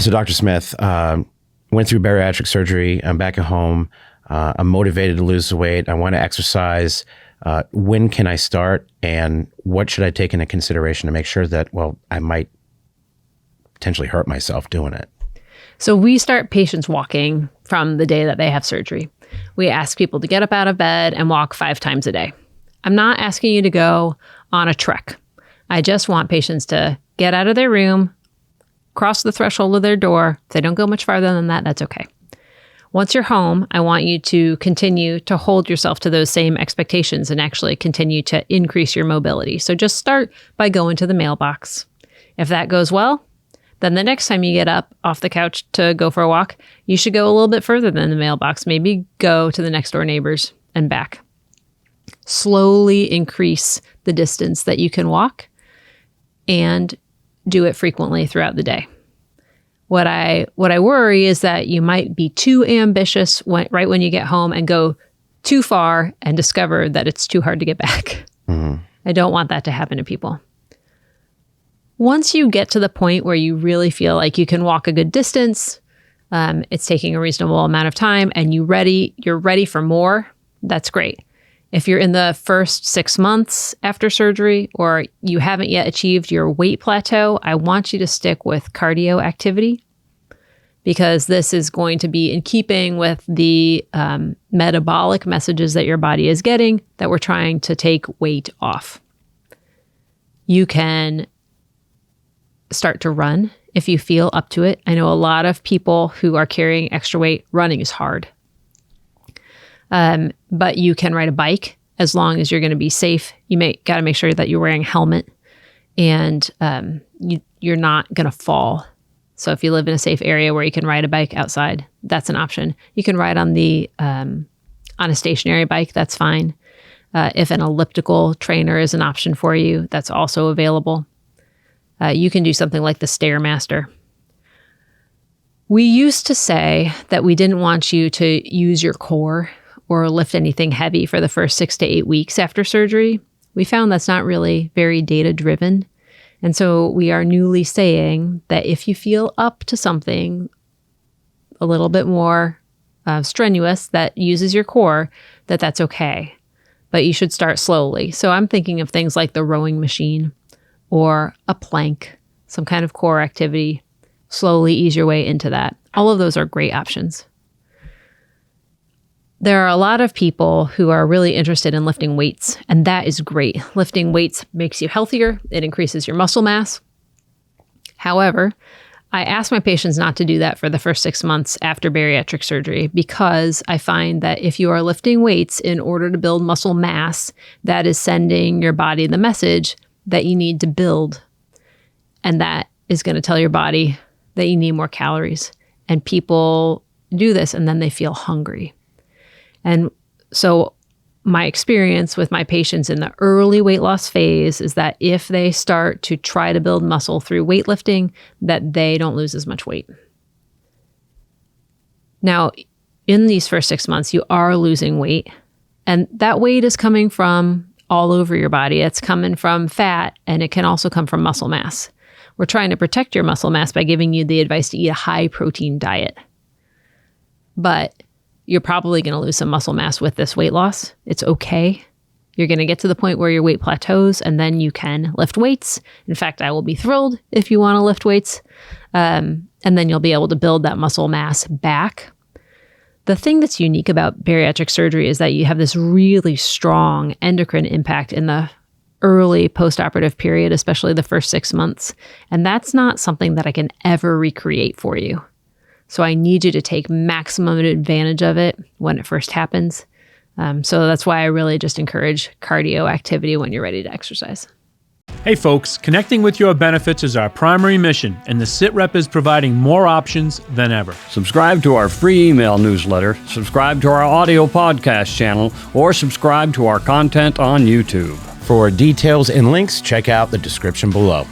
So Dr. Smith, went through bariatric surgery. I'm back at home. I'm motivated to lose the weight. I want to exercise. When can I start? And what should I take into consideration to make sure that, well, I might potentially hurt myself doing it? So we start patients walking from the day that they have surgery. We ask people to get up out of bed and walk 5 times a day. I'm not asking you to go on a trek. I just want patients to get out of their room, cross the threshold of their door. If they don't go much farther than that, that's okay. Once you're home, I want you to continue to hold yourself to those same expectations and actually continue to increase your mobility. So just start by going to the mailbox. If that goes well, then the next time you get up off the couch to go for a walk, you should go a little bit further than the mailbox. Maybe go to the next door neighbors and back. Slowly increase the distance that you can walk and do it frequently throughout the day. What I worry is that you might be too ambitious right when you get home and go too far and discover that it's too hard to get back. Mm-hmm. I don't want that to happen to people. Once you get to the point where you really feel like you can walk a good distance, it's taking a reasonable amount of time and you're ready for more, that's great. If you're in the first 6 months after surgery or you haven't yet achieved your weight plateau, I want you to stick with cardio activity because this is going to be in keeping with the metabolic messages that your body is getting that we're trying to take weight off. You can start to run if you feel up to it. I know a lot of people who are carrying extra weight, running is hard. But you can ride a bike as long as you're going to be safe. You got to make sure that you're wearing a helmet and you're not going to fall. So if you live in a safe area where you can ride a bike outside, that's an option. You can ride on a stationary bike, that's fine. If an elliptical trainer is an option for you, that's also available. You can do something like the Stairmaster. We used to say that we didn't want you to use your core or lift anything heavy for the first 6 to 8 weeks after surgery. We found that's not really very data-driven. And so we are newly saying that if you feel up to something a little bit more strenuous that uses your core, that's okay. But you should start slowly. So I'm thinking of things like the rowing machine or a plank, some kind of core activity. Slowly ease your way into that. All of those are great options. There are a lot of people who are really interested in lifting weights, and that is great. Lifting weights makes you healthier. It increases your muscle mass. However, I ask my patients not to do that for the first 6 months after bariatric surgery because I find that if you are lifting weights in order to build muscle mass, that is sending your body the message that you need to build. And that is going to tell your body that you need more calories. And people do this and then they feel hungry. And so my experience with my patients in the early weight loss phase is that if they start to try to build muscle through weightlifting, that they don't lose as much weight. Now, in these first 6 months, you are losing weight, and that weight is coming from all over your body. It's coming from fat, and it can also come from muscle mass. We're trying to protect your muscle mass by giving you the advice to eat a high protein diet. But you're probably going to lose some muscle mass with this weight loss. It's okay. You're going to get to the point where your weight plateaus and then you can lift weights. In fact, I will be thrilled if you want to lift weights. And then you'll be able to build that muscle mass back. The thing that's unique about bariatric surgery is that you have this really strong endocrine impact in the early postoperative period, especially the first 6 months. And that's not something that I can ever recreate for you. So I need you to take maximum advantage of it when it first happens. So that's why I really just encourage cardio activity when you're ready to exercise. Hey folks, connecting with your benefits is our primary mission, and theSITREP is providing more options than ever. Subscribe to our free email newsletter, subscribe to our audio podcast channel, or subscribe to our content on YouTube. For details and links, check out the description below.